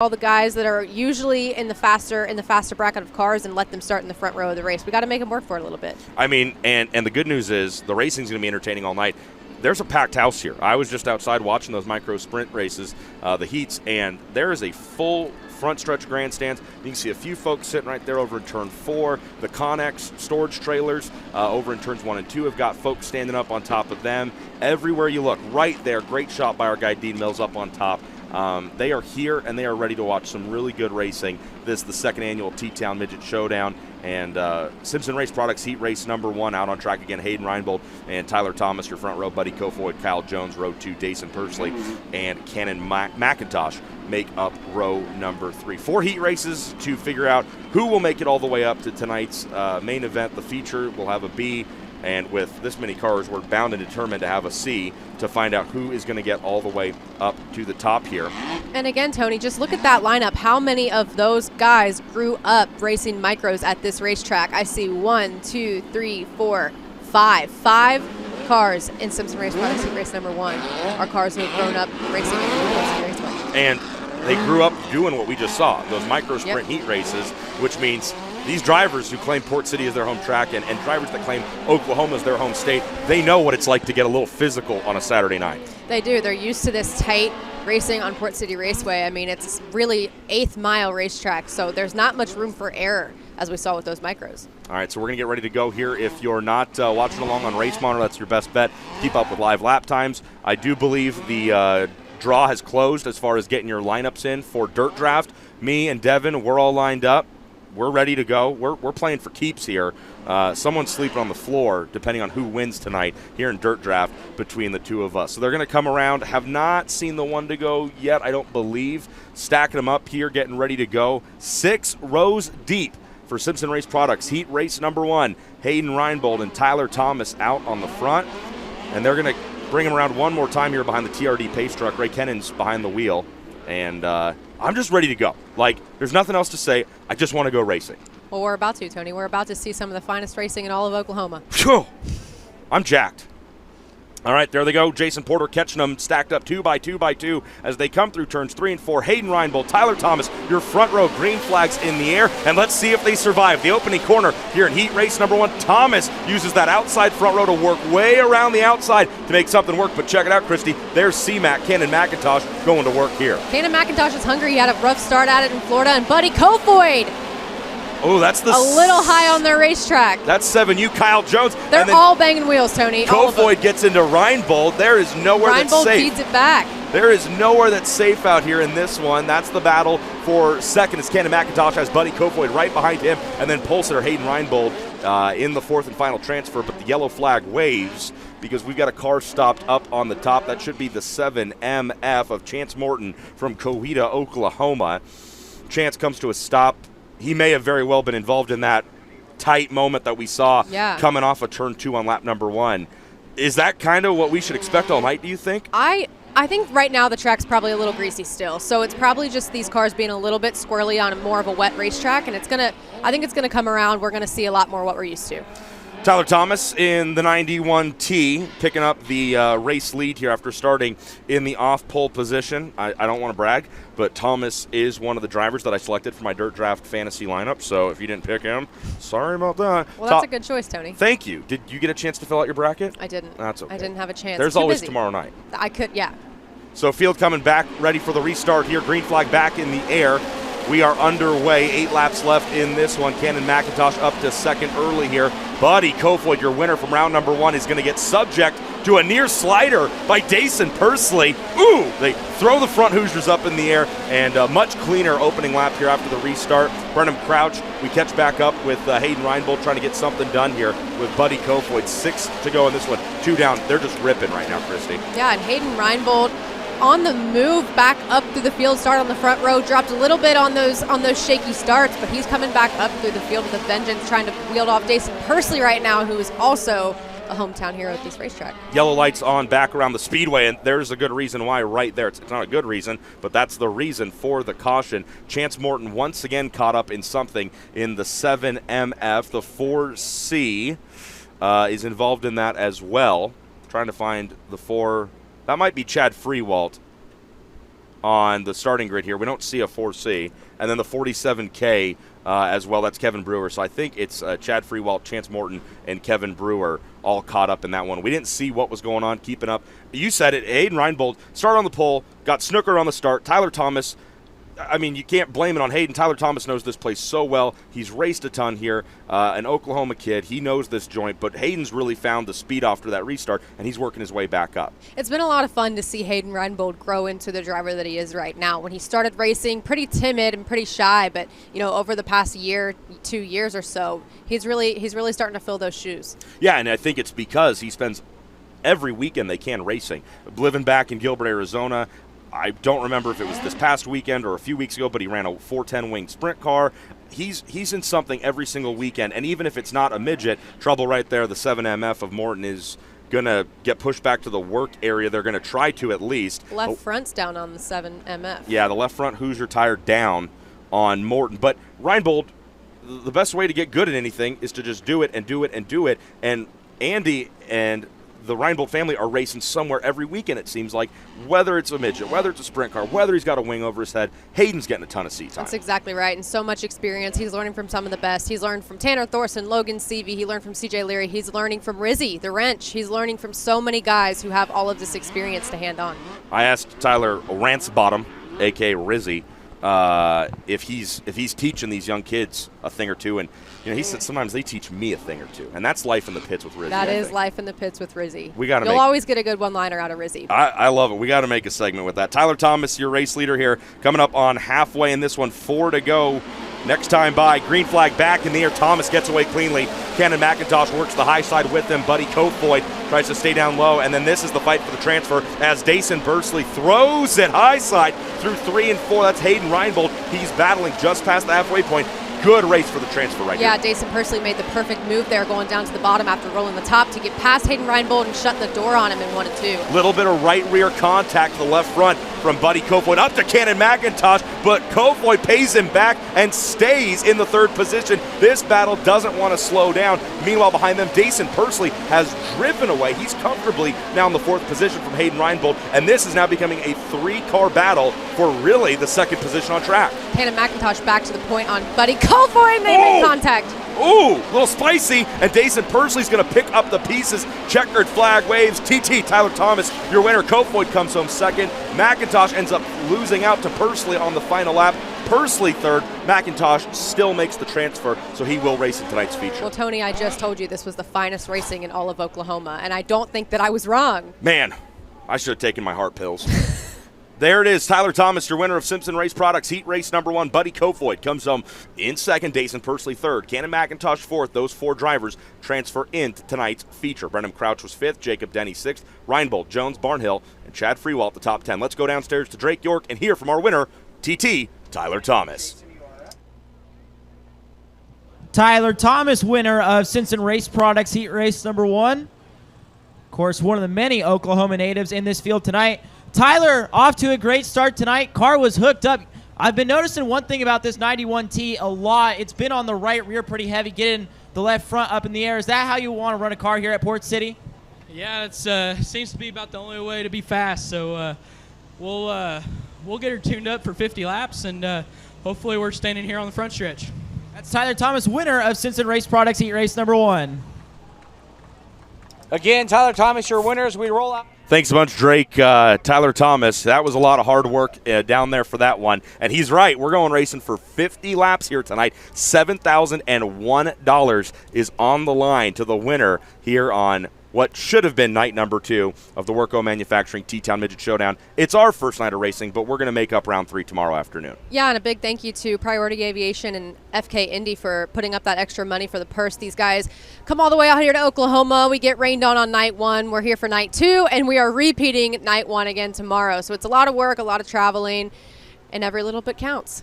all the guys that are usually in the faster bracket of cars and let them start in the front row of the race. We got to make them work for it a little bit. I mean, and the good news is the racing's going to be entertaining all night. There's a packed house here. I was just outside watching those micro sprint races, the heats, and there is a full front stretch grandstands. You can see a few folks sitting right there over in turn 4. The Connex storage trailers over in turns 1 and 2 have got folks standing up on top of them. Everywhere you look, right there, great shot by our guy Dean Mills up on top. They are here and they are ready to watch some really good racing. This is the second annual T-Town Midget Showdown, and Simpson Race Products Heat Race number 1 out on track again. Hayden Reinbold and Tyler Thomas, your front row. Buddy Kofoid, Kyle Jones, row 2. Dason Pursley and Cannon McIntosh make up row number 3. 4 heat races to figure out who will make it all the way up to tonight's main event. The feature will have a B, and with this many cars, we're bound and determined to have a C to find out who is going to get all the way up to the top here. And again, Tony, just look at that lineup. How many of those guys grew up racing micros at this racetrack? I see 1, 2, 3, 4, 5. 5 cars in Simpson Race Products Heat Race number 1 are cars who have grown up racing in Simpson Raceway. And they grew up doing what we just saw, those micro sprint heat races, which means these drivers who claim Port City as their home track and drivers that claim Oklahoma as their home state, they know what it's like to get a little physical on a Saturday night. They do. They're used to this tight racing on Port City Raceway. I mean, it's really 8th mile racetrack, so there's not much room for error, as we saw with those micros. All right, so we're going to get ready to go here. If you're not watching along on Race Monitor, that's your best bet. Keep up with live lap times. I do believe the draw has closed as far as getting your lineups in for Dirt Draft. Me and Devin, we're all lined up. We're ready to go. We're playing for keeps here. Someone's sleeping on the floor, depending on who wins tonight here in Dirt Draft between the two of us. So they're going to come around. Have not seen the one to go yet, I don't believe. Stacking them up here, getting ready to go. 6 rows deep for Simpson Race Products Heat Race number 1. Hayden Reinbold and Tyler Thomas out on the front. And they're going to bring him around one more time here behind the TRD pace truck. Ray Kennon's behind the wheel. And I'm just ready to go. Like, there's nothing else to say. I just want to go racing. Well, we're about to, Tony. We're about to see some of the finest racing in all of Oklahoma. Phew. I'm jacked. All right, there they go. Jason Porter catching them stacked up 2 by 2 by 2 as they come through turns 3 and 4. Hayden Reinbold, Tyler Thomas, your front row, green flags in the air, and let's see if they survive. The opening corner here in heat race number 1. Thomas uses that outside front row to work way around the outside to make something work, but check it out, Christy. There's C-Mac, Cannon McIntosh, going to work here. Cannon McIntosh is hungry. He had a rough start at it in Florida, and Buddy Kofoid. Oh, that's the a little high on their racetrack. That's 7U, Kyle Jones. They're all banging wheels, Tony. Kofoid gets into Reinbold. There is nowhere that's safe. Reinbold feeds it back. There is nowhere that's safe out here in this one. That's the battle for second as Cannon McIntosh has Buddy Kofoid right behind him, and then pole sitter Hayden Reinbold in the 4th and final transfer, but the yellow flag waves because we've got a car stopped up on the top. That should be the 7MF of Chance Morton from Coweta, Oklahoma. Chance comes to a stop. He may have very well been involved in that tight moment that we saw coming off of turn 2 on lap number 1. Is that kind of what we should expect all night, do you think? I think right now the track's probably a little greasy still, so it's probably just these cars being a little bit squirrely on more of a wet racetrack, and I think it's gonna come around. We're gonna see a lot more what we're used to. Tyler Thomas in the 91T picking up the race lead here after starting in the off-pole position. I don't want to brag, but Thomas is one of the drivers that I selected for my Dirt Draft fantasy lineup, so if you didn't pick him, sorry about that. Well, that's a good choice, Tony. Thank you. Did you get a chance to fill out your bracket? I didn't. That's okay. I didn't have a chance. There's always tomorrow night. I could, yeah. So field coming back, ready for the restart here. Green flag back in the air. We are underway. 8 laps left in this one. Cannon McIntosh up to second early here. Buddy Kofoid, your winner from round number 1, is going to get subject to a near slider by Dason Pursley. Ooh! They throw the front Hoosiers up in the air, and a much cleaner opening lap here after the restart. Brenham Crouch, we catch back up with Hayden Reinbold trying to get something done here with Buddy Kofoid. 6 to go in this one. 2 down. They're just ripping right now, Christy. Yeah, and Hayden Reinbold on the move back up through the field, start on the front row, dropped a little bit on those shaky starts, but he's coming back up through the field with a vengeance, trying to wield off Dason Pursley right now, who is also a hometown hero at this racetrack. Yellow lights on back around the speedway, and there's a good reason why right there. It's not a good reason, but that's the reason for the caution. Chance Morton once again caught up in something in the 7MF. The 4C is involved in that as well. Trying to find the 4. That might be Chad Freewalt on the starting grid here. We don't see a 4C. And then the 47K as well, that's Kevin Brewer. So I think it's Chad Freewalt, Chance Morton, and Kevin Brewer all caught up in that one. We didn't see what was going on, keeping up. You said it, Hayden Reinbold started on the pole, got snooker on the start. Tyler Thomas, I mean, you can't blame it on Hayden. Tyler Thomas knows this place so well. He's raced a ton here. An Oklahoma kid. He knows this joint, but Hayden's really found the speed after that restart, and he's working his way back up. It's been a lot of fun to see Hayden Reinbold grow into the driver that he is right now. When he started racing, pretty timid and pretty shy, but over the past year, 2 years or so, he's really starting to fill those shoes. Yeah, and I think it's because he spends every weekend they can racing. Living back in Gilbert, Arizona, I don't remember if it was this past weekend or a few weeks ago, but he ran a 410 wing sprint car. He's in something every single weekend, and even if it's not a midget, trouble right there, the 7MF of Morton is going to get pushed back to the work area. They're going to try to at least. Left front's down on the 7MF. Yeah, the left front Hoosier tire down on Morton. But Reinbold, the best way to get good at anything is to just do it and do it and do it. And Andy and the Reinbold family are racing somewhere every weekend, it seems like, whether it's a midget, whether it's a sprint car, whether he's got a wing over his head. Hayden's getting a ton of seat time. That's exactly right, and so much experience. He's learning from some of the best. He's learned from Tanner Thorson, Logan Seavey. He learned from CJ Leary. He's learning from Rizzy, the wrench. He's learning from so many guys who have all of this experience to hand on. I asked Tyler Ransbottom, a.k.a. Rizzy, if he's teaching these young kids a thing or two, and he said sometimes they teach me a thing or two, and that's life in the pits with Rizzy. That is life in the pits with Rizzy. You'll always get a good one-liner out of Rizzy. I love it. We got to make a segment with that. Tyler Thomas, your race leader here, coming up on halfway in this one. 4 to go. Next time by, green flag back in the air. Thomas gets away cleanly. Cannon McIntosh works the high side with him. Buddy Kofoid tries to stay down low, and then this is the fight for the transfer as Dason Bursley throws it high side through 3 and 4. That's Hayden Reinbold. He's battling just past the halfway point. Good race for the transfer right here. Yeah, Dason Bursley made the perfect move there, going down to the bottom after rolling the top to get past Hayden Reinbold and shut the door on him in 1 and 2. Little bit of right rear contact to the left front from Buddy Kofoid up to Cannon McIntosh, but Kofoid pays him back and stays in the 3rd position. This battle doesn't want to slow down. Meanwhile, behind them, Dason Bursley has driven away. He's comfortably now in the 4th position from Hayden Reinbold, and this is now becoming a 3-car battle for really the 2nd position on track. Cannon McIntosh back to the point on Buddy Kofoid. They made contact. Ooh, a little spicy, and Dason Bursley's going to pick up the pieces. Checkered flag waves. TT, Tyler Thomas, your winner. Kofoid comes home 2nd. McIntosh ends up losing out to Bursley on the final lap. Bursley 3rd. McIntosh still makes the transfer, so he will race in tonight's feature. Well, Tony, I just told you this was the finest racing in all of Oklahoma, and I don't think that I was wrong. Man, I should have taken my heart pills. There it is. Tyler Thomas, your winner of Simpson Race Products Heat Race number 1. Buddy Kofoid comes home in 2nd. Dason Bursley 3rd. Cannon McIntosh 4th. Those 4 drivers transfer into tonight's feature. Brendan Crouch was 5th. Jacob Denny 6th. Reinbold, Jones, Barnhill, and Chad Freewalt the top 10. Let's go downstairs to Drake York and hear from our winner, TT, Tyler Thomas. Tyler Thomas, winner of Simpson Race Products Heat Race number 1. Of course, one of the many Oklahoma natives in this field tonight. Tyler, off to a great start tonight. Car was hooked up. I've been noticing one thing about this 91T a lot. It's been on the right rear pretty heavy, getting the left front up in the air. Is that how you want to run a car here at Port City? Yeah, it seems to be about the only way to be fast. So we'll get her tuned up for 50 laps, and hopefully we're standing here on the front stretch. That's Tyler Thomas, winner of Simpson Race Products Heat Race number 1. Again, Tyler Thomas, your winner as we roll out. Thanks a bunch, Drake. Tyler Thomas, that was a lot of hard work down there for that one. And he's right. We're going racing for 50 laps here tonight. $7,001 is on the line to the winner here on what should have been night number 2 of the Worco Manufacturing T-Town Midget Showdown. It's our first night of racing, but we're going to make up round 3 tomorrow afternoon. Yeah, and a big thank you to Priority Aviation and FK Indy for putting up that extra money for the purse. These guys come all the way out here to Oklahoma. We get rained on night 1. We're here for night 2, and we are repeating night 1 again tomorrow. So it's a lot of work, a lot of traveling, and every little bit counts.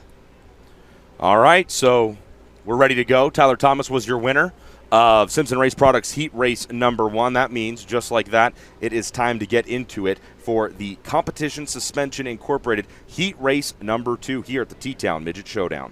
All right, so we're ready to go. Tyler Thomas was your winner of Simpson Race Products Heat Race number 1. That means, just like that, it is time to get into it for the Competition Suspension Incorporated Heat Race number 2 here at the T-Town Midget Showdown.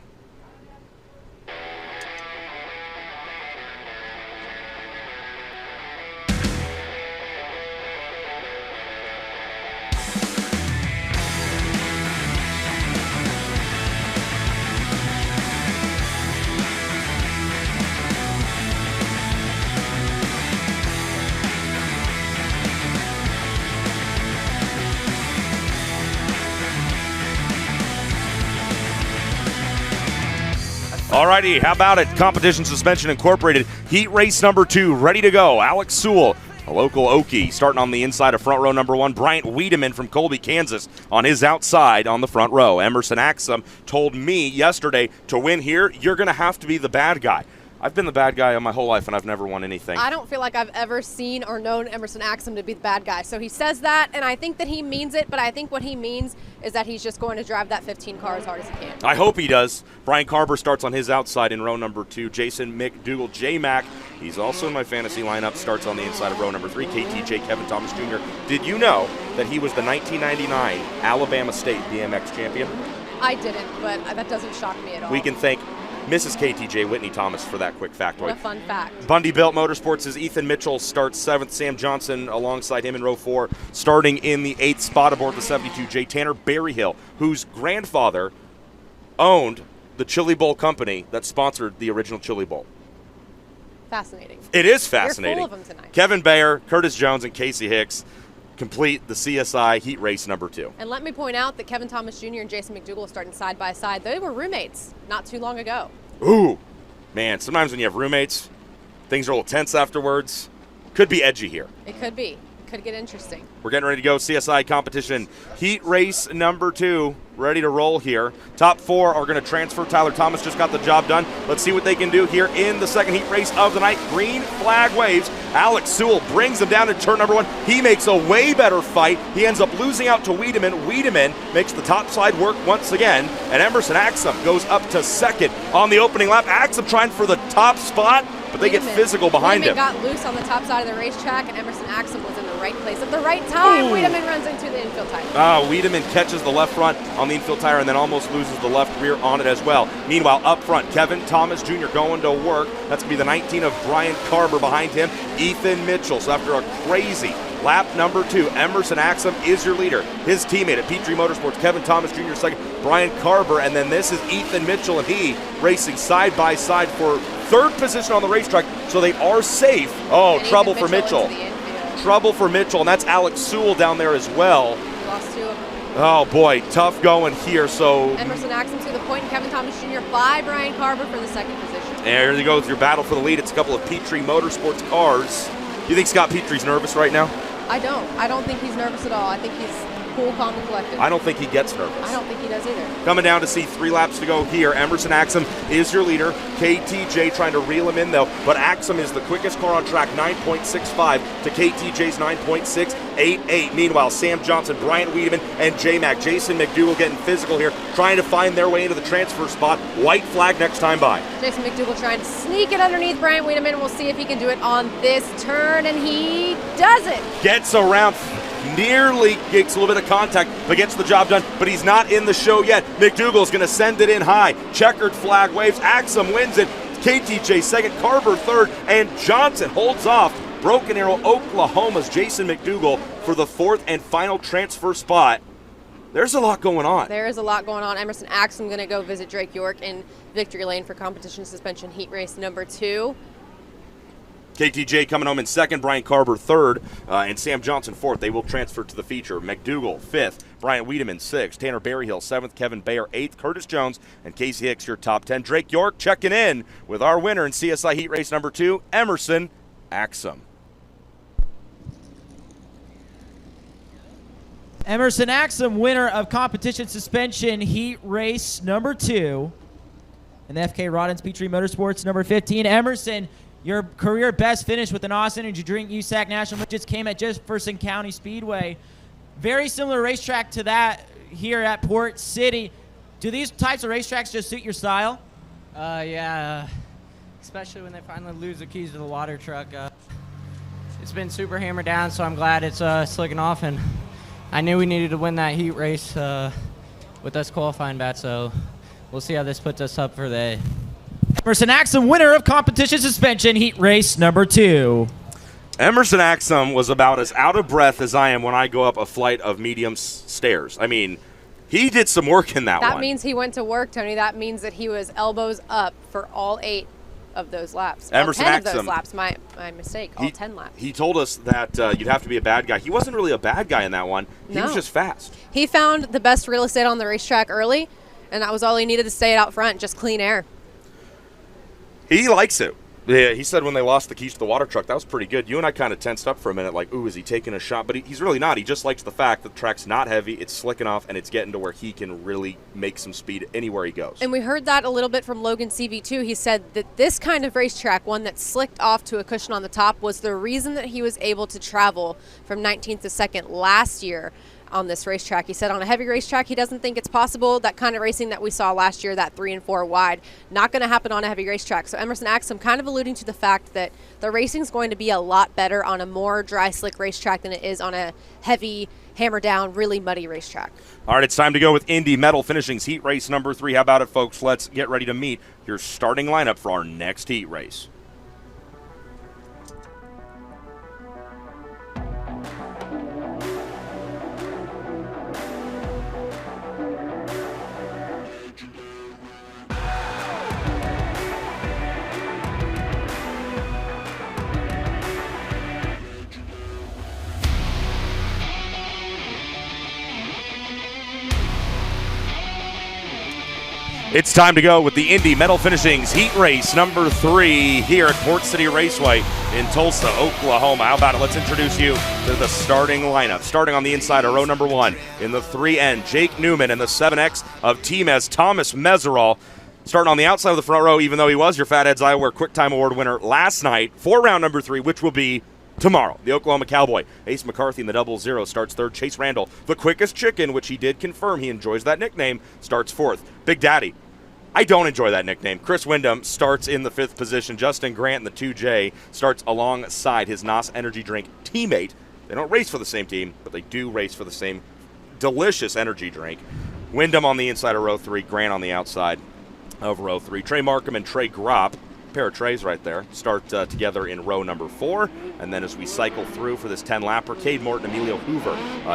Alrighty, how about it? Competition Suspension Incorporated, heat race number 2, ready to go. Alex Sewell, a local Okie, starting on the inside of front row number 1. Bryant Wiedemann from Colby, Kansas, on his outside on the front row. Emerson Axum told me yesterday, to win here, you're going to have to be the bad guy. I've been the bad guy my whole life, and I've never won anything. I don't feel like I've ever seen or known Emerson Axum to be the bad guy. So he says that, and I think that he means it, but I think what he means is that he's just going to drive that 15 car as hard as he can. I hope he does. Brian Carver starts on his outside in row number 2. Jason McDougal, J-Mac, he's also in my fantasy lineup, starts on the inside of row number 3. KTJ, Kevin Thomas Jr. Did you know that he was the 1999 Alabama State BMX champion? I didn't, but that doesn't shock me at all. We can thank Mrs. KTJ Whitney Thomas for that quick factoid. What a fun fact. Bundy Belt Motorsports' Ethan Mitchell starts 7th. Sam Johnson alongside him in row 4, starting in the 8th spot aboard the 72J. Tanner Berryhill, whose grandfather owned the Chili Bowl company that sponsored the original Chili Bowl. Fascinating. It is fascinating. You're full of them tonight. Kevin Bayer, Curtis Jones, and Casey Hicks complete the CSI heat race number 2. And let me point out that Kevin Thomas Jr. and Jason McDougal are starting side by side. They were roommates not too long ago. Ooh, man, sometimes when you have roommates, things are a little tense afterwards. Could be edgy here. It could be. Could get interesting. We're getting ready to go. CSI competition heat race number 2. Ready to roll here. Top 4 are going to transfer. Tyler Thomas just got the job done. Let's see what they can do here in the second heat race of the night. Green flag waves. Alex Sewell brings him down to turn number 1. He makes a way better fight. He ends up losing out to Wiedemann. Wiedemann makes the top side work once again. And Emerson Axum goes up to 2nd on the opening lap. Axum trying for the top spot, but they get physical behind him. Wiedemann got loose on the top side of the racetrack, and Emerson Axum was in the right place at the right time. Ooh. Wiedemann runs into the infield tire. Wiedemann catches the left front on the infield tire and then almost loses the left rear on it as well. Meanwhile, up front, Kevin Thomas Jr. going to work. That's going to be the 19 of Brian Carver behind him. Ethan Mitchell. So after a crazy lap number 2, Emerson Axum is your leader. His teammate at Petrie Motorsports, Kevin Thomas Jr. second, Brian Carver, and then this is Ethan Mitchell, and he racing side by side for 3rd position on the racetrack, so they are safe. Oh, and trouble for Mitchell. Trouble for Mitchell, and that's Alex Sewell down there as well. He lost 2 of them. Oh boy, tough going here. So Emerson Axum to the point, and Kevin Thomas Jr. by Brian Carver for the 2nd position. there you go with your battle for the lead. It's a couple of Petrie Motorsports cars. You think Scott Petrie's nervous right now? I don't. I don't think he's nervous at all. I think he's cool, calm, and collected. I don't think he gets nervous. I don't think he does either. Coming down to see 3 laps to go here. Emerson Axum is your leader. KTJ trying to reel him in though, but Axum is the quickest car on track, 9.65 to KTJ's 9.688. Meanwhile, Sam Johnson, Bryant Wiedemann, and J-Mac, Jason McDougal getting physical here, trying to find their way into the transfer spot. White flag next time by. Jason McDougal trying to sneak it underneath Bryant Wiedemann. We'll see if he can do it on this turn, and he does it. Gets around, nearly gets a little bit of contact, but gets the job done, but he's not in the show yet. McDougal's going to send it in high. Checkered flag waves. Axum wins it. KTJ 2nd, Carver 3rd, and Johnson holds off Broken Arrow, Oklahoma's Jason McDougal for the 4th and final transfer spot. There's a lot going on. There is a lot going on. Emerson Axum going to go visit Drake York in victory lane for competition suspension heat race number 2. KTJ coming home in 2nd, Brian Carver 3rd, and Sam Johnson 4th. They will transfer to the feature. McDougal 5th, Brian Wiedemann 6th, Tanner Berryhill 7th, Kevin Bayer 8th, Curtis Jones, and Casey Hicks your top 10. Drake York checking in with our winner in CSI Heat Race number 2, Emerson Axum. Emerson Axum, winner of competition suspension heat race number 2. And the FK Roddens Petrie Motorsports number 15. Emerson, your career best finish with an Austin Energy Drink USAC National Midgets came at Jefferson County Speedway. Very similar racetrack to that here at Port City. Do these types of racetracks just suit your style? Yeah, especially when they finally lose the keys to the water truck. It's been super hammered down, so I'm glad it's slicking off, and I knew we needed to win that heat race with us qualifying back, so we'll see how this puts us up for the Emerson Axum, winner of competition suspension heat race number 2. Emerson Axum was about as out of breath as I am when I go up a flight of medium stairs. I mean, he did some work in that one. That means he went to work, Tony. That means that he was elbows up for all 8 of those laps. Emerson 10 Axum, of those laps, my mistake, all 10 laps. He told us that you'd have to be a bad guy. He wasn't really a bad guy in that one. He was just fast. He found the best real estate on the racetrack early, and that was all he needed to stay out front, just clean air. He likes it. Yeah, he said when they lost the keys to the water truck, that was pretty good. You and I kind of tensed up for a minute, like, ooh, is he taking a shot? But he's really not. He just likes the fact that the track's not heavy, it's slick enough, and it's getting to where he can really make some speed anywhere he goes. And we heard that a little bit from Logan CV2. He said that this kind of racetrack, one that slicked off to a cushion on the top, was the reason that he was able to travel from 19th to 2nd last year on this racetrack. He said on a heavy racetrack, he doesn't think it's possible. That kind of racing that we saw last year, that 3 and 4 wide, not going to happen on a heavy racetrack. So Emerson Axum kind of alluding to the fact that the racing is going to be a lot better on a more dry, slick racetrack than it is on a heavy, hammer down, really muddy racetrack. All right, it's time to go with Indy Metal Finishings Heat Race number 3. How about it, folks? Let's get ready to meet your starting lineup for our next heat race. It's time to go with the Indy Metal Finishings Heat Race number 3 here at Port City Raceway in Tulsa, Oklahoma. How about it? Let's introduce you to the starting lineup. Starting on the inside of row number 1 in the 3N, Jake Newman, and the 7X of Team S, Thomas Meserol. Starting on the outside of the front row, even though he was your Fatheads Iowa Quick Time Award winner last night for round number 3, which will be tomorrow. The Oklahoma Cowboy, Ace McCarthy in the 00 starts 3rd. Chase Randall, the quickest chicken, which he did confirm he enjoys that nickname, starts 4th. Big Daddy, I don't enjoy that nickname. Chris Wyndham starts in the 5th position. Justin Grant in the 2J starts alongside his NOS Energy Drink teammate. They don't race for the same team, but they do race for the same delicious energy drink. Wyndham on the inside of row 3, Grant on the outside of row 3. Trey Markham and Trey Gropp, pair of Treys right there, start together in row number 4. And then as we cycle through for this 10-lapper, Cade Morton, Emilio Hoover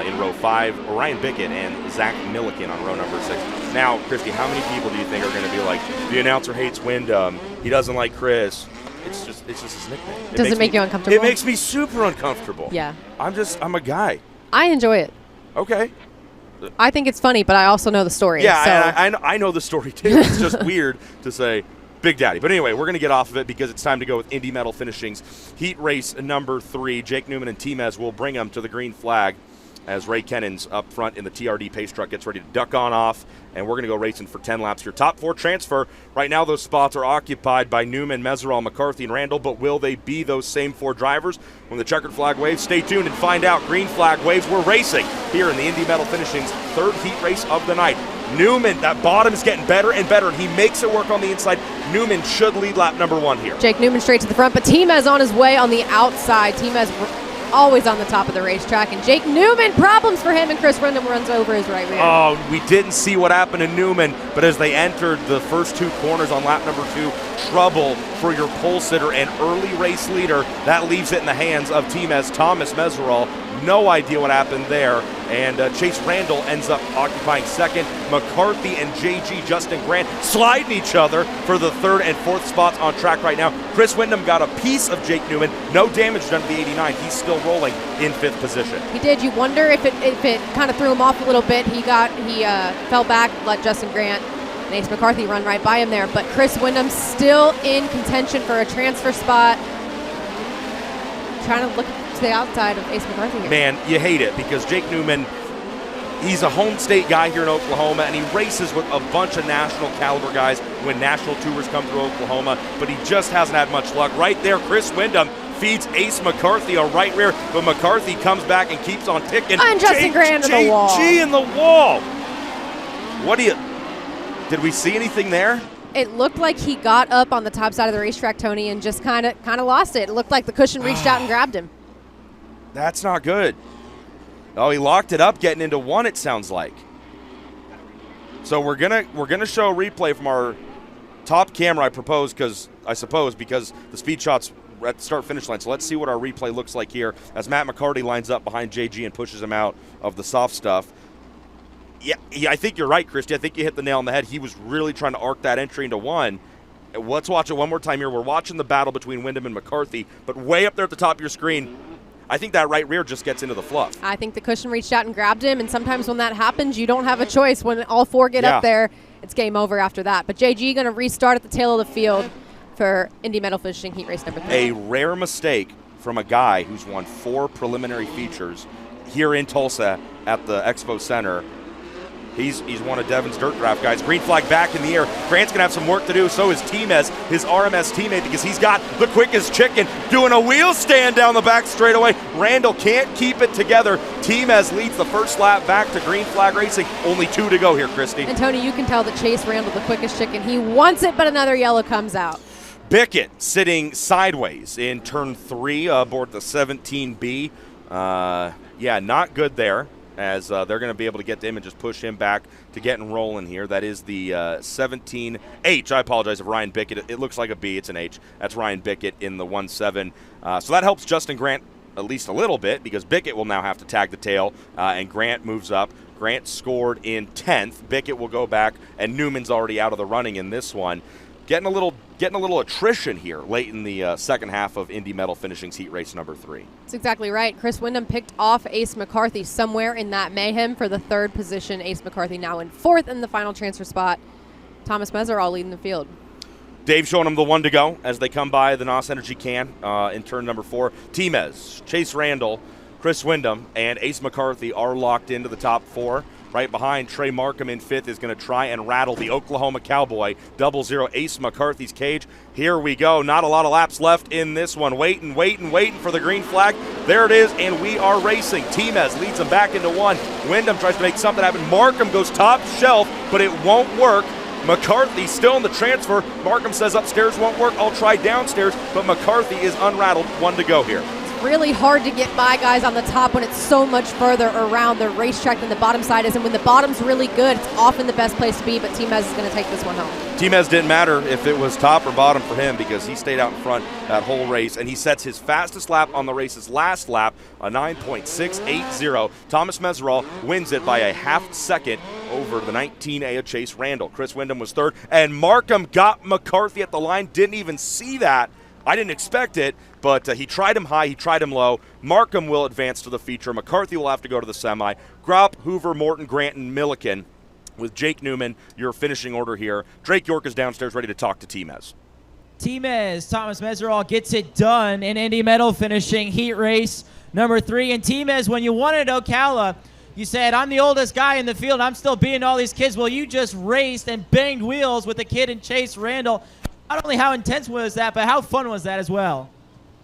in row 5, Ryan Bickett and Zach Milliken on row number 6. Now, Christy, how many people do you think are going to be like, the announcer hates Wyndham, he doesn't like Chris? It's just his nickname. Does it make you uncomfortable? It makes me super uncomfortable. Yeah. I'm a guy. I enjoy it. Okay. I think it's funny, but I also know the story. Yeah, so. I know the story too. It's just weird to say Big Daddy. But anyway, we're going to get off of it because it's time to go with Indy Metal Finishings Heat Race number 3. Jake Newman and Team-Ez will bring them to the green flag as Ray Kennons up front in the TRD pace truck gets ready to duck on off, and we're going to go racing for 10 laps. Your top 4 transfer. Right now those spots are occupied by Newman, Meserol, McCarthy, and Randall, but will they be those same 4 drivers when the checkered flag waves? Stay tuned and find out. Green flag waves. We're racing here in the Indy Metal Finishings 3rd heat race of the night. Newman, that bottom is getting better and better, and he makes it work on the inside. Newman should lead lap number 1 here. Jake Newman straight to the front, but Team-Ez on his way on the outside. Team-Ez always on the top of the racetrack, and Jake Newman, problems for him, and Chris Wyndham runs over his right rear. Oh, we didn't see what happened to Newman, but as they entered the first 2 corners on lap number 2, trouble for your pole sitter and early race leader. That leaves it in the hands of Team-Ez, Thomas Meserol. No idea what happened there, and Chase Randall ends up occupying 2nd. McCarthy and JG Justin Grant sliding each other for the 3rd and 4th spots on track right now. Chris Wyndham got a piece of Jake Newman. No damage done to the 89. He's still rolling in 5th position. He did. You wonder if it kind of threw him off a little bit. He fell back, let Justin Grant and Ace McCarthy run right by him there. But Chris Wyndham still in contention for a transfer spot. Trying to look to the outside of Ace McCarthy here. Man, you hate it because Jake Newman, he's a home state guy here in Oklahoma, and he races with a bunch of national caliber guys when national tours come through Oklahoma, but he just hasn't had much luck. Right there, Chris Wyndham feeds Ace McCarthy a right rear, but McCarthy comes back and keeps on ticking. And Justin Grant in the wall. JG in the wall. Did we see anything there? It looked like he got up on the top side of the racetrack, Tony, and just kind of lost it. It looked like the cushion reached out and grabbed him. That's not good. Oh, he locked it up getting into 1, it sounds like. So we're gonna show a replay from our top camera, I suppose, because the speed shot's at the start-finish line. So let's see what our replay looks like here as Matt McCarty lines up behind JG and pushes him out of the soft stuff. Yeah, I think you're right, Christy. I think you hit the nail on the head. He was really trying to arc that entry into 1. Let's watch it one more time here. We're watching the battle between Wyndham and McCarthy, but way up there at the top of your screen, I think that right rear just gets into the fluff. I think the cushion reached out and grabbed him, and sometimes when that happens, you don't have a choice. When all 4 get up there, it's game over after that. But JG going to restart at the tail of the field for Indy Metal Finishing Heat Race number 3. A rare mistake from a guy who's won 4 preliminary features here in Tulsa at the Expo Center. He's one of Devin's dirt draft guys. Green flag back in the air. Grant's going to have some work to do. So is Timez, his RMS teammate, because he's got the quickest chicken doing a wheel stand down the back straightaway. Randall can't keep it together. Timez leads the first lap back to Green Flag Racing. Only 2 to go here, Christy. And Tony, you can tell that Chase Randall, the quickest chicken, he wants it, but another yellow comes out. Bickett sitting sideways in turn 3 aboard the 17B. Yeah, not good there, as they're going to be able to get to him and just push him back to getting rolling here. That is the 17H. I apologize if Ryan Bickett. It looks like a B. It's an H. That's Ryan Bickett in the 1-7. So that helps Justin Grant at least a little bit, because Bickett will now have to tag the tail, and Grant moves up. Grant scored in 10th. Bickett will go back, and Newman's already out of the running in this one. Getting a little attrition here late in the second half of Indy Metal Finishing's Heat Race number 3. That's exactly right. Chris Wyndham picked off Ace McCarthy somewhere in that mayhem for the 3rd position. Ace McCarthy now in 4th in the final transfer spot. Thomas Meserol leading the field. Dave showing them the 1 to go as they come by the NOS Energy can in turn number 4. Timez, Chase Randall, Chris Wyndham, and Ace McCarthy are locked into the top 4. Right behind, Trey Markham in 5th is going to try and rattle the Oklahoma Cowboy. 00 Ace McCarthy's cage. Here we go. Not a lot of laps left in this one. Waiting for the green flag. There it is, and we are racing. Timez leads them back into 1. Wyndham tries to make something happen. Markham goes top shelf, but it won't work. McCarthy still in the transfer. Markham says upstairs won't work. I'll try downstairs, but McCarthy is unrattled. 1 to go here. Really hard to get by guys on the top when it's so much further around the racetrack than the bottom side is. And when the bottom's really good, it's often the best place to be, but Timez is going to take this one home. Timez didn't matter if it was top or bottom for him, because he stayed out in front that whole race, and he sets his fastest lap on the race's last lap, a 9.680. Thomas Meserol wins it by a half second over the 19A of Chase Randall. Chris Wyndham was 3rd, and Markham got McCarthy at the line. Didn't even see that. I didn't expect it, but he tried him high, he tried him low. Markham will advance to the feature. McCarthy will have to go to the semi. Gropp, Hoover, Morton, Grant, and Milliken with Jake Newman, your finishing order here. Drake York is downstairs ready to talk to Timez. Timez, Thomas Meserol gets it done in Indy Metal Finishing Heat Race number 3. And Timez, when you wanted Ocala, you said, I'm the oldest guy in the field. I'm still beating all these kids. Well, you just raced and banged wheels with a kid in Chase Randall. Not only how intense was that, but how fun was that as well?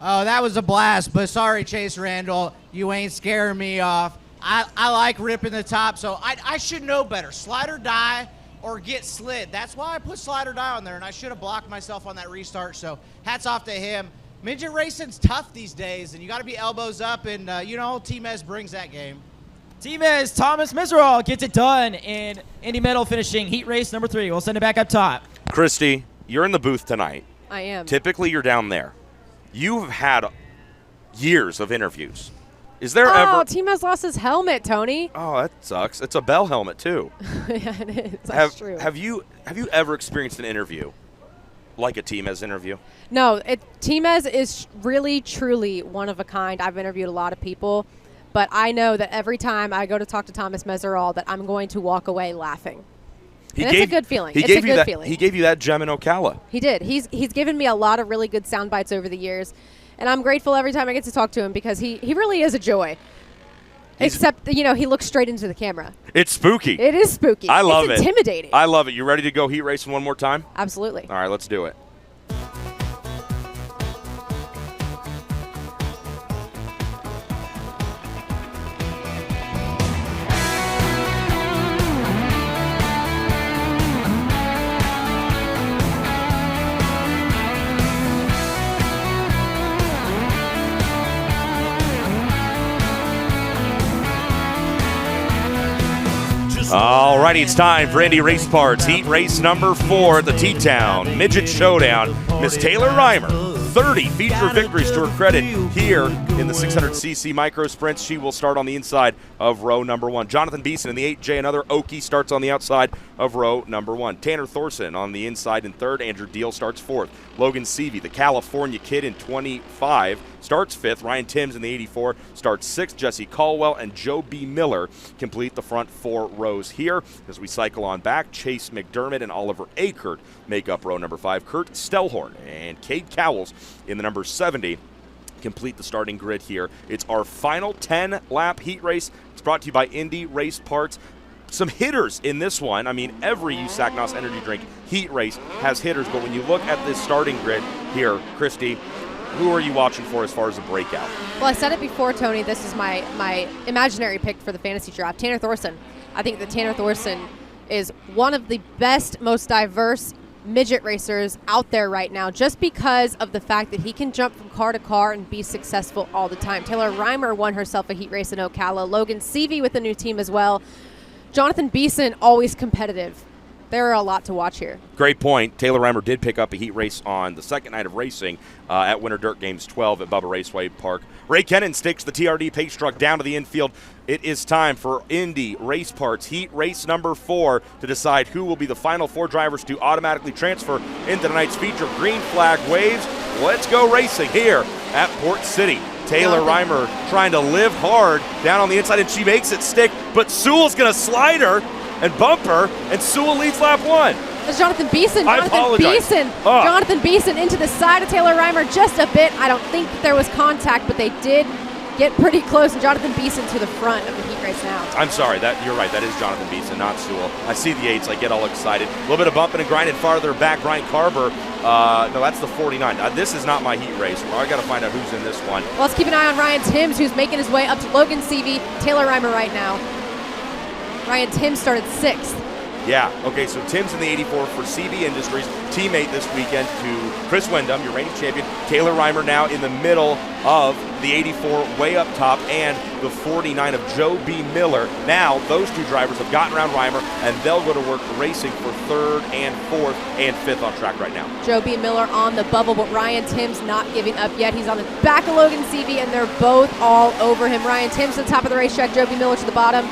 Oh, that was a blast, but sorry, Chase Randall, you ain't scaring me off. I like ripping the top, so I should know better. Slide or die or get slid. That's why I put slide or die on there, and I should have blocked myself on that restart, so hats off to him. Midget racing's tough these days, and you got to be elbows up, and, Timez brings that game. Timez, Thomas Meserol gets it done in Indy Metal Finishing Heat Race number 3. We'll send it back up top. Christy, you're in the booth tonight. I am. Typically, you're down there. You've had years of interviews. Is there ever... Oh, Timez lost his helmet, Tony. Oh, that sucks. It's a Bell helmet, too. Yeah, it is. That's true. Have you ever experienced an interview like a Timez interview? No, Timez is really, truly one of a kind. I've interviewed a lot of people, but I know that every time I go to talk to Thomas Meserol that I'm going to walk away laughing. And it's a good feeling. It's a good feeling. He gave you that gem in Ocala. He did. He's given me a lot of really good sound bites over the years, and I'm grateful every time I get to talk to him, because he really is a joy. Except, he looks straight into the camera. It's spooky. It is spooky. I love it. It's intimidating. I love it. You ready to go heat racing one more time? Absolutely. All right, let's do it. All righty, it's time for Indy Race Parts Heat Race number 4 at the T-Town Midget Showdown. Miss Taylor Reimer 30 feature victories to her credit here in the 600cc micro sprints. She will start on the inside of row number 1. Jonathan Beeson in the 8J, another Okie, starts on the outside of row number 1. Tanner Thorson on the inside in 3rd. Andrew Deal starts 4th. Logan Seavey, the California kid in 25, starts 5th. Ryan Timms in the 84 starts 6th. Jesse Caldwell and Joe B. Miller complete the front 4 rows here. As we cycle on back, Chase McDermott and Oliver Akert make up row number 5. Kurt Stellhorn and Cade Cowles in the number 70 complete the starting grid here. It's our final 10-lap heat race. It's brought to you by Indy Race Parts. Some hitters in this one. I mean, every USAC NOS Energy Drink heat race has hitters, but when you look at this starting grid here, Christy, who are you watching for as far as a breakout? Well, I said it before, Tony. This is my imaginary pick for the fantasy draft, Tanner Thorson. I think that Tanner Thorson is one of the best, most diverse midget racers out there right now, just because of the fact that he can jump from car to car and be successful all the time. Taylor Reimer won herself a heat race in Ocala. Logan Seavey with a new team as well. Jonathan Beeson, always competitive. There are a lot to watch here. Great point. Taylor Reimer did pick up a heat race on the second night of racing at Winter Dirt Games 12 at Bubba Raceway Park. Ray Kennan sticks the TRD pace truck down to the infield. It is time for Indy Race Parts heat race number 4 to decide who will be the final 4 drivers to automatically transfer into tonight's feature. Green flag waves. Let's go racing here at Port City. Taylor Reimer trying to live hard down on the inside, and she makes it stick, but Sewell's going to slide her and bump her, and Sewell leads lap 1. It's Jonathan Beeson. Jonathan Beeson into the side of Taylor Reimer just a bit. I don't think that there was contact, but they did get pretty close, and Jonathan Beeson to the front of the heat race now. I'm sorry, you're right. That is Jonathan Beeson, not Sewell. I see the 8s. I get all excited. A little bit of bumping and grinding farther back. Ryan Carver. No, that's the 49. This is not my heat race. I got to find out who's in this one. Well, let's keep an eye on Ryan Timms, who's making his way up to Logan Seavey, Taylor Reimer right now. Ryan Timms started 6th. Yeah, okay, so Tim's in the 84 for CB Industries, teammate this weekend to Chris Windham, your reigning champion. Taylor Reimer now in the middle of the 84, way up top, and the 49 of Joe B. Miller. Now, those 2 drivers have gotten around Reimer, and they'll go to work racing for 3rd and 4th and 5th on track right now. Joe B. Miller on the bubble, but Ryan Timms not giving up yet. He's on the back of Logan Seavey, and they're both all over him. Ryan Timms to the top of the racetrack, Joe B. Miller to the bottom.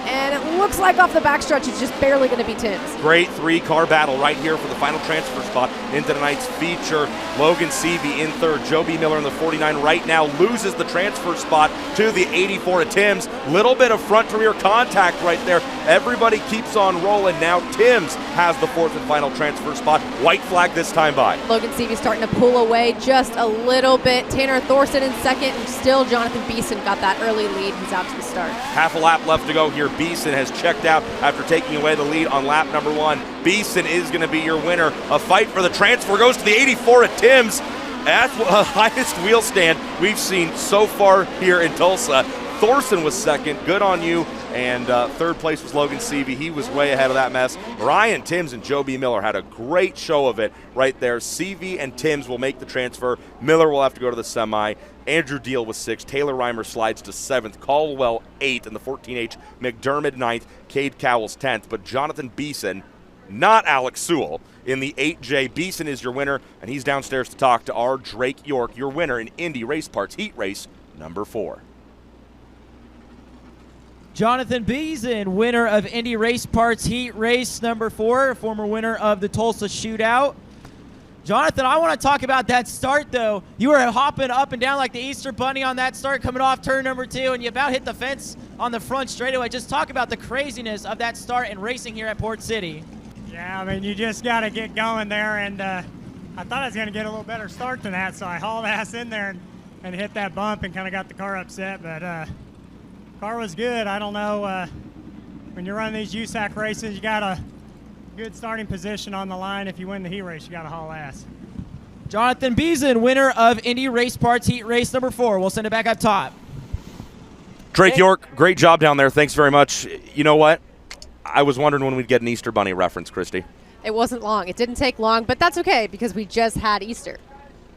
And it looks like off the backstretch, it's just barely going to be Timms. Great 3-car battle right here for the final transfer spot into tonight's feature. Logan Seavey in 3rd. Joe B. Miller in the 49 right now loses the transfer spot to the 84 to Timms. Little bit of front-to-rear contact right there. Everybody keeps on rolling. Now Timms has the 4th and final transfer spot. White flag this time by. Logan Seavey starting to pull away just a little bit. Tanner Thorson in 2nd, and still Jonathan Beeson got that early lead. He's out to the start. Half a lap left to go here. Beeson has checked out after taking away the lead on lap number 1. Beeson is going to be your winner. A fight for the transfer goes to the 84 at Timms. That's the highest wheel stand we've seen so far here in Tulsa. Thorson was 2nd. Good on you. And 3rd place was Logan Seavey. He was way ahead of that mess. Ryan Timms and Joe B. Miller had a great show of it right there. Seavey and Timms will make the transfer. Miller will have to go to the semi. Andrew Deal was 6th. Taylor Reimer slides to 7th. Caldwell 8th in the 14H. McDermott 9th. Cade Cowles 10th. But Jonathan Beeson, not Alex Sewell, in the 8J. Beeson is your winner, and he's downstairs to talk to our Drake York, your winner in Indy Race Parts Heat Race number 4. Jonathan Beeson, winner of Indy Race Parts Heat Race number 4, former winner of the Tulsa Shootout. Jonathan, I want to talk about that start, though. You were hopping up and down like the Easter Bunny on that start coming off turn number 2, and you about hit the fence on the front straightaway. Just talk about the craziness of that start and racing here at Port City. Yeah, I mean, you just got to get going there, and I thought I was going to get a little better start than that, so I hauled ass in there and hit that bump and kind of got the car upset, but car was good. I don't know, when you're running these USAC races, you got a good starting position on the line. If you win the heat race, you got to haul ass. Jonathan Beeson, winner of Indy Race Parts Heat Race number 4. We'll send it back up top. Drake York, great job down there. Thanks very much. You know what? I was wondering when we'd get an Easter Bunny reference, Christy. It wasn't long. It didn't take long, but that's okay because we just had Easter.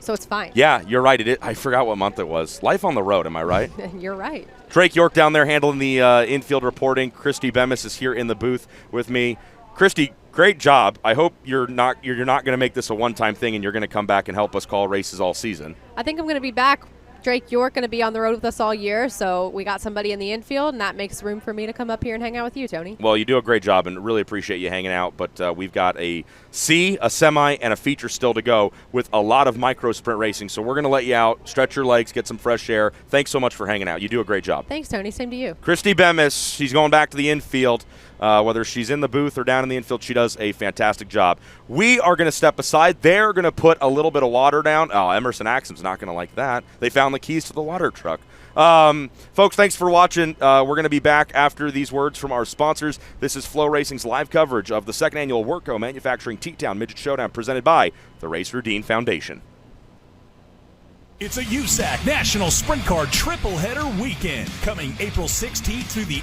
So it's fine. Yeah, you're right. I forgot what month it was. Life on the road, am I right? You're right. Drake York down there handling the infield reporting. Christy Bemis is here in the booth with me. Christy, great job. I hope you're not going to make this a one-time thing and you're going to come back and help us call races all season. I think I'm going to be back. Drake, you're going to be on the road with us all year, so we got somebody in the infield, and that makes room for me to come up here and hang out with you, Tony. Well, you do a great job, and really appreciate you hanging out, but we've got a C, a semi, and a feature still to go with a lot of micro sprint racing, so we're going to let you out, stretch your legs, get some fresh air. Thanks so much for hanging out. You do a great job. Thanks, Tony. Same to you. Christy Bemis, she's going back to the infield. Whether she's in the booth or down in the infield, she does a fantastic job. We are going to step aside. They're going to put a little bit of water down. Oh, Emerson Axum's not going to like that. They found the keys to the water truck. Folks, thanks for watching. We're going to be back after these words from our sponsors. This is FloRacing's live coverage of the second annual Worco Manufacturing T-Town Midget Showdown presented by the Race Routine Foundation. It's a USAC National Sprint Car Triple Header Weekend coming April 16th through the